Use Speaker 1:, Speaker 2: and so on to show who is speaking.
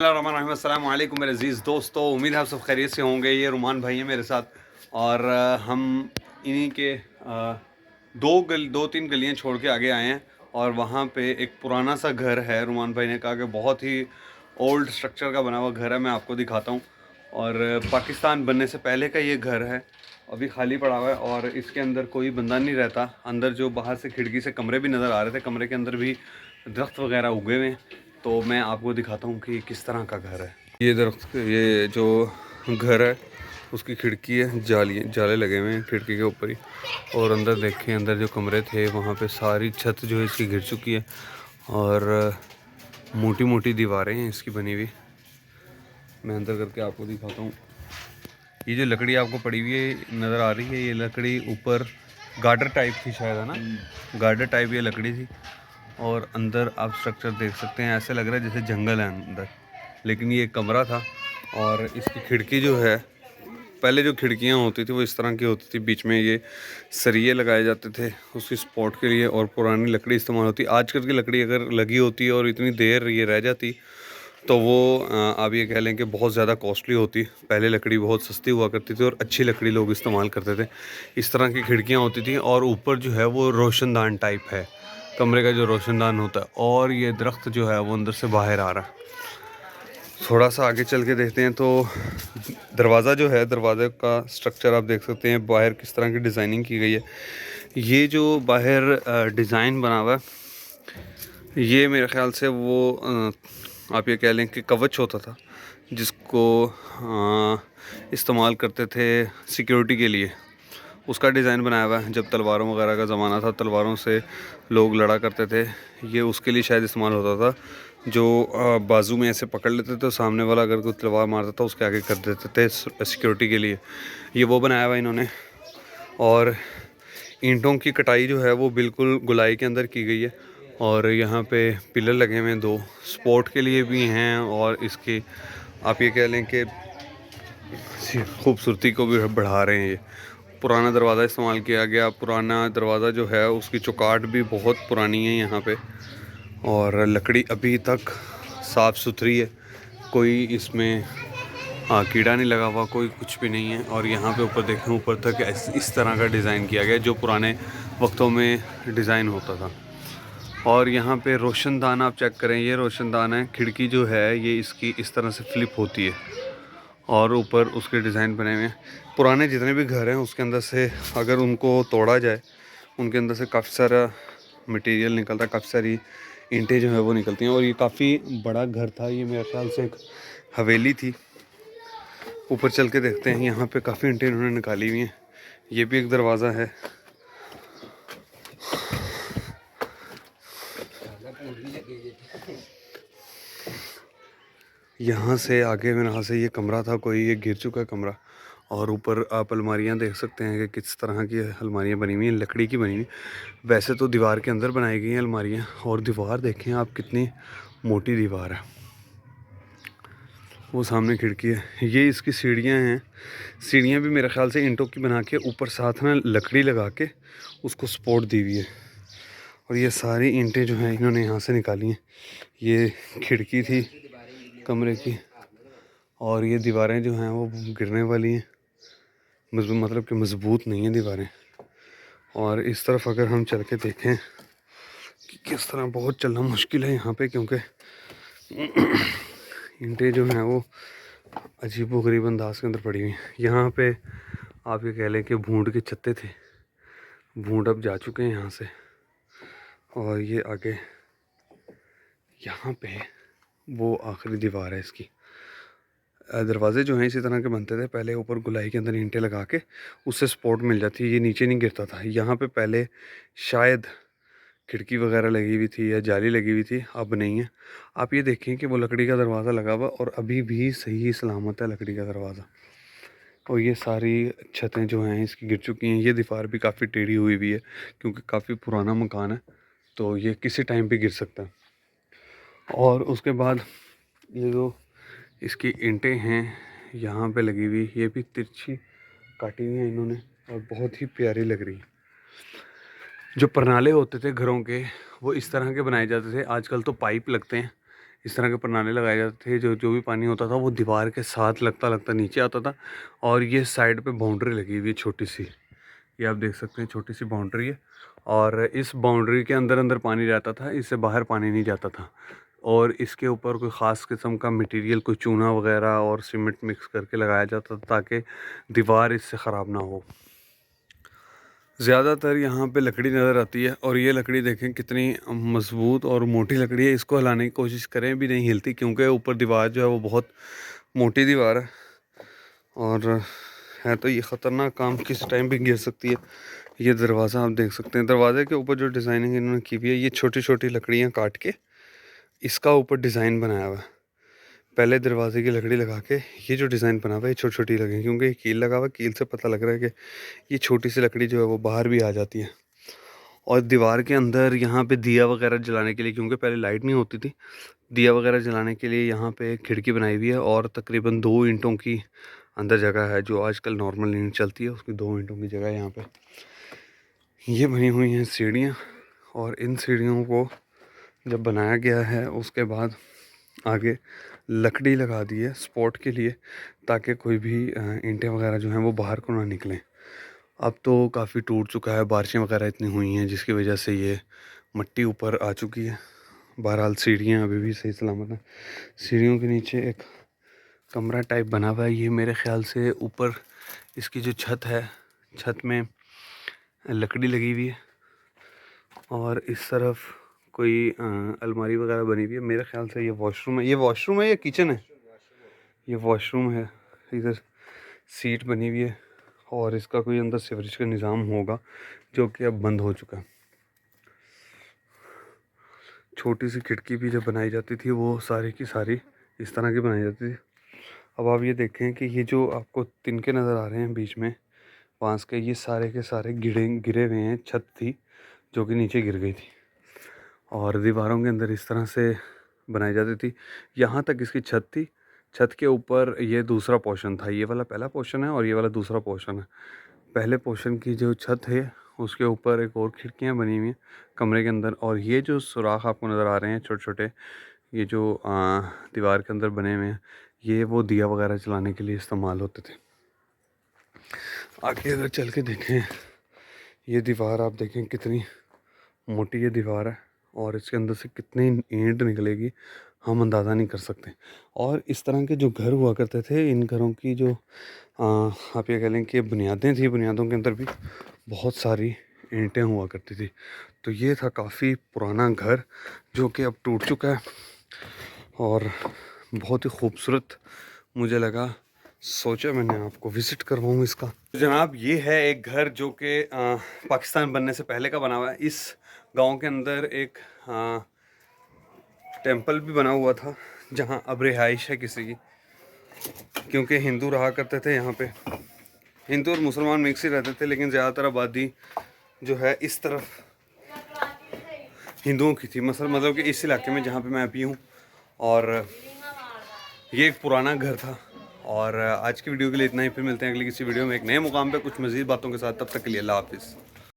Speaker 1: अस्सलाम वालेकुम मेरे अज़ीज़ दोस्तों, उम्मीद है आप सब खैरियत से होंगे। ये रुमान भाई है मेरे साथ और हम इन्हीं के दो तीन गलियां छोड़ के आगे आए हैं और वहाँ पे एक पुराना सा घर है। रुमान भाई ने कहा कि बहुत ही ओल्ड स्ट्रक्चर का बना हुआ घर है, मैं आपको दिखाता हूँ। और पाकिस्तान बनने से पहले का ये घर है, अभी खाली पड़ा हुआ है और इसके अंदर कोई बंदा नहीं रहता। अंदर जो बाहर से खिड़की से कमरे भी नज़र आ रहे थे, कमरे के अंदर भी दरख्त वगैरह उगे हुए हैं। तो मैं आपको दिखाता हूँ कि किस तरह का घर है। ये दरख्त, ये जो घर है उसकी खिड़की है, जाले लगे हुए हैं खिड़की के ऊपर ही। और अंदर देखें, अंदर जो कमरे थे वहाँ पे सारी छत जो है इसकी गिर चुकी है और मोटी मोटी दीवारें हैं इसकी बनी हुई। मैं अंदर करके आपको दिखाता हूँ। ये जो लकड़ी आपको पड़ी हुई है नज़र आ रही है, ये लकड़ी ऊपर गार्डर टाइप थी शायद, है ना, गार्डर टाइप ये लकड़ी थी। और अंदर आप स्ट्रक्चर देख सकते हैं, ऐसे लग रहा है जैसे जंगल है अंदर, लेकिन ये कमरा था। और इसकी खिड़की जो है, पहले जो खिड़कियाँ होती थी वो इस तरह की होती थी, बीच में ये सरिये लगाए जाते थे उसकी सपोर्ट के लिए और पुरानी लकड़ी इस्तेमाल होती। आजकल की लकड़ी अगर लगी होती और इतनी देर ये रह जाती तो वो आप ये कह लें कि बहुत ज़्यादा कॉस्टली होती। पहले लकड़ी बहुत सस्ती हुआ करती थी और अच्छी लकड़ी लोग इस्तेमाल करते थे। इस तरह की खिड़कियाँ होती थी और ऊपर जो है वो रोशनदान टाइप है, कमरे का जो रोशनदान होता है। और ये दरख्त जो है वो अंदर से बाहर आ रहा है। थोड़ा सा आगे चल के देखते हैं तो दरवाज़ा जो है, दरवाज़े का स्ट्रक्चर आप देख सकते हैं, बाहर किस तरह की डिज़ाइनिंग की गई है। ये जो बाहर डिज़ाइन बना हुआ है, ये मेरे ख़्याल से वो आप ये कह लें कि कवच होता था जिसको इस्तेमाल करते थे सिक्योरिटी के लिए, उसका डिज़ाइन बनाया हुआ है। जब तलवारों वगैरह का ज़माना था, तलवारों से लोग लड़ा करते थे, ये उसके लिए शायद इस्तेमाल होता था। जो बाजू में ऐसे पकड़ लेते थे तो सामने वाला अगर कोई तलवार मारता था उसके आगे कर देते थे सिक्योरिटी के लिए। ये वो बनाया हुआ इन्होंने। और ईंटों की कटाई जो है वो बिल्कुल गोलाई के अंदर की गई है। और यहाँ पे पिलर लगे हुए हैं, दो सपोर्ट के लिए भी हैं और इसकी आप ये कह लें कि खूबसूरती को भी बढ़ा रहे हैं। ये पुराना दरवाज़ा इस्तेमाल किया गया। पुराना दरवाज़ा जो है उसकी चौकाट भी बहुत पुरानी है यहाँ पे और लकड़ी अभी तक साफ़ सुथरी है, कोई इसमें कीड़ा नहीं लगा हुआ, कोई कुछ भी नहीं है। और यहाँ पे ऊपर देखें, ऊपर तक इस तरह का डिज़ाइन किया गया जो पुराने वक्तों में डिज़ाइन होता था। और यहाँ पे रोशनदान आप चेक करें, ये रोशनदान है। खिड़की जो है ये इसकी इस तरह से फ्लिप होती है और ऊपर उसके डिज़ाइन बने हुए हैं। पुराने जितने भी घर हैं उसके अंदर से अगर उनको तोड़ा जाए, उनके अंदर से काफ़ी सारा मटेरियल निकलता है, काफ़ी सारी ईंटें जो है वो निकलती हैं। और ये काफ़ी बड़ा घर था, ये मेरे ख्याल से एक हवेली थी। ऊपर चल के देखते हैं, यहाँ पे काफ़ी ईंटें इन्होंने निकाली हुई हैं। ये भी एक दरवाज़ा है। यहाँ से आगे में यहाँ से ये कमरा था कोई, ये गिर चुका कमरा। और ऊपर आप अलमारियाँ देख सकते हैं कि किस तरह की अलमारियाँ बनी हुई हैं, लकड़ी की बनी हुई। वैसे तो दीवार के अंदर बनाई गई हैं अलमारियाँ। और दीवार देखें आप, कितनी मोटी दीवार है। वो सामने खिड़की है। ये इसकी सीढ़ियाँ हैं। सीढ़ियाँ भी मेरे ख्याल से ईंटों की बना के ऊपर साथ में लकड़ी लगा के उसको सपोर्ट दी हुई है। और ये सारी ईंटें जो हैं इन्होंने यहाँ से निकाली हैं। ये खिड़की थी कमरे की और ये दीवारें जो हैं वो गिरने वाली हैं, मतलब कि मज़बूत नहीं है दीवारें। और इस तरफ अगर हम चल के देखें कि किस तरह, बहुत चलना मुश्किल है यहाँ पे, क्योंकि ईंटें जो हैं वो अजीबोगरीब अंदाज के अंदर पड़ी हुई हैं। यहाँ पे आप ये कह लें कि भूंड के छत्ते थे, भूंड अब जा चुके हैं यहाँ से। और ये आगे यहाँ पे वो आखिरी दीवार है इसकी। दरवाजे जो हैं इसी तरह के बनते थे पहले, ऊपर गोलाई के अंदर ईंटें लगा के उससे सपोर्ट मिल जाती है, ये नीचे नहीं गिरता था। यहाँ पे पहले शायद खिड़की वगैरह लगी हुई थी या जाली लगी हुई थी, अब नहीं है। आप ये देखें कि वो लकड़ी का दरवाज़ा लगा हुआ और अभी भी सही सलामत है लकड़ी का दरवाज़ा। और ये सारी छतें जो हैं इसकी गिर चुकी हैं। ये दीवार भी काफ़ी टेढ़ी हुई भी है क्योंकि काफ़ी पुराना मकान है, तो ये किसी टाइम पे गिर सकता है। और उसके बाद ये जो इसकी ईंटें हैं यहाँ पे लगी हुई, ये भी तिरछी काटी हुई हैं इन्होंने और बहुत ही प्यारी लग रही। जो परनाले होते थे घरों के वो इस तरह के बनाए जाते थे। आजकल तो पाइप लगते हैं, इस तरह के परनाले लगाए जाते थे। जो जो भी पानी होता था वो दीवार के साथ लगता लगता नीचे आता था। और ये साइड पे बाउंड्री लगी हुई है छोटी सी, ये आप देख सकते हैं, छोटी सी बाउंड्री है। और इस बाउंड्री के अंदर अंदर पानी रहता था, इससे बाहर पानी नहीं जाता था। और इसके ऊपर कोई ख़ास किस्म का मटेरियल, कोई चूना वगैरह और सीमेंट मिक्स करके लगाया जाता था ताकि दीवार इससे ख़राब ना हो। ज़्यादातर यहाँ पे लकड़ी नज़र आती है, और ये लकड़ी देखें कितनी मज़बूत और मोटी लकड़ी है। इसको हिलाने की कोशिश करें भी नहीं हिलती, क्योंकि ऊपर दीवार जो है वो बहुत मोटी दीवार है। और है तो ये ख़तरनाक काम, किस टाइम भी गिर सकती है। ये दरवाज़ा आप देख सकते हैं, दरवाज़े के ऊपर जो डिज़ाइनिंग इन्होंने की हुई है, ये छोटी छोटी लकड़ियाँ काट के इसका ऊपर डिज़ाइन बनाया हुआ है। पहले दरवाजे की लकड़ी लगा के ये जो डिज़ाइन बना हुआ है ये छोटी छोटी लगे, क्योंकि ये कील लगा हुआ है, कील से पता लग रहा है कि ये छोटी सी लकड़ी जो है वो बाहर भी आ जाती है। और दीवार के अंदर यहाँ पे दिया वगैरह जलाने के लिए, क्योंकि पहले लाइट नहीं होती थी, दिया वगैरह जलाने के लिए यहाँ पे खिड़की बनाई हुई है। और तकरीबन 2 ईंटों की अंदर जगह है, जो आजकल नॉर्मल ईंट चलती है उसकी 2 ईंटों की जगह यहाँ पे ये बनी हुई हैं सीढ़ियाँ। और इन सीढ़ियों को जब बनाया गया है उसके बाद आगे लकड़ी लगा दी है सपोर्ट के लिए, ताकि कोई भी ईंटें वगैरह जो हैं वो बाहर को ना निकलें। अब तो काफ़ी टूट चुका है, बारिशें वगैरह इतनी हुई हैं जिसकी वजह से ये मिट्टी ऊपर आ चुकी है। बहरहाल सीढ़ियाँ अभी भी सही सलामत हैं। सीढ़ियों के नीचे एक कमरा टाइप बना हुआ है। ये मेरे ख़्याल से ऊपर इसकी जो छत है, छत में लकड़ी लगी हुई है। और इस तरफ कोई अलमारी वगैरह बनी हुई है। मेरे ख़्याल से ये वॉशरूम है। ये वॉशरूम है या किचन है? ये वॉशरूम है। इधर सीट बनी हुई है, और इसका कोई अंदर सीवरेज का निज़ाम होगा जो कि अब बंद हो चुका है। छोटी सी खिड़की भी जब बनाई जाती थी वो सारी की सारी इस तरह की बनाई जाती थी। अब आप ये देखें कि ये जो आपको तिनके नज़र आ रहे हैं बीच में बांस के, ये सारे के सारे गिरे हुए हैं। छत थी जो कि नीचे गिर गई थी, और दीवारों के अंदर इस तरह से बनाई जाती थी। यहाँ तक इसकी छत थी। छत के ऊपर ये दूसरा पोर्शन था। ये वाला पहला पोर्शन है और ये वाला दूसरा पोर्शन है। पहले पोर्शन की जो छत है उसके ऊपर एक और खिड़कियाँ बनी हुई हैं कमरे के अंदर। और ये जो सुराख आपको नज़र आ रहे हैं छोटे छोटे, ये जो दीवार के अंदर बने हुए हैं, ये वो दिया वगैरह जलाने के लिए इस्तेमाल होते थे। आगे अगर चल के देखें, ये दीवार आप देखें कितनी मोटी ये दीवार है, और इसके अंदर से कितनी ईंट निकलेगी हम अंदाज़ा नहीं कर सकते। और इस तरह के जो घर हुआ करते थे, इन घरों की जो आप ये कह लें कि बुनियादें थी, बुनियादों के अंदर भी बहुत सारी ईंटें हुआ करती थी। तो ये था काफ़ी पुराना घर जो कि अब टूट चुका है, और बहुत ही खूबसूरत मुझे लगा। सोचा मैंने आपको विज़िट करवाऊँ इसका। तो जनाब ये है एक घर जो कि पाकिस्तान बनने से पहले का बना हुआ है। इस गांव के अंदर एक टेंपल भी बना हुआ था जहां अब रिहाइश है किसी की, क्योंकि हिंदू रहा करते थे यहाँ पे। हिंदू और मुसलमान मिक्स ही रहते थे, लेकिन ज़्यादातर आबादी जो है इस तरफ हिंदुओं की थी। मतलब कि इस इलाके में जहाँ पे मैं अभी हूँ। और ये एक पुराना घर था। और आज की वीडियो के लिए इतना ही। फिर मिलते हैं अगली किसी वीडियो में एक नए मुकाम पे कुछ मज़ीद बातों के साथ। तब तक के लिए अल्लाह हाफिज़।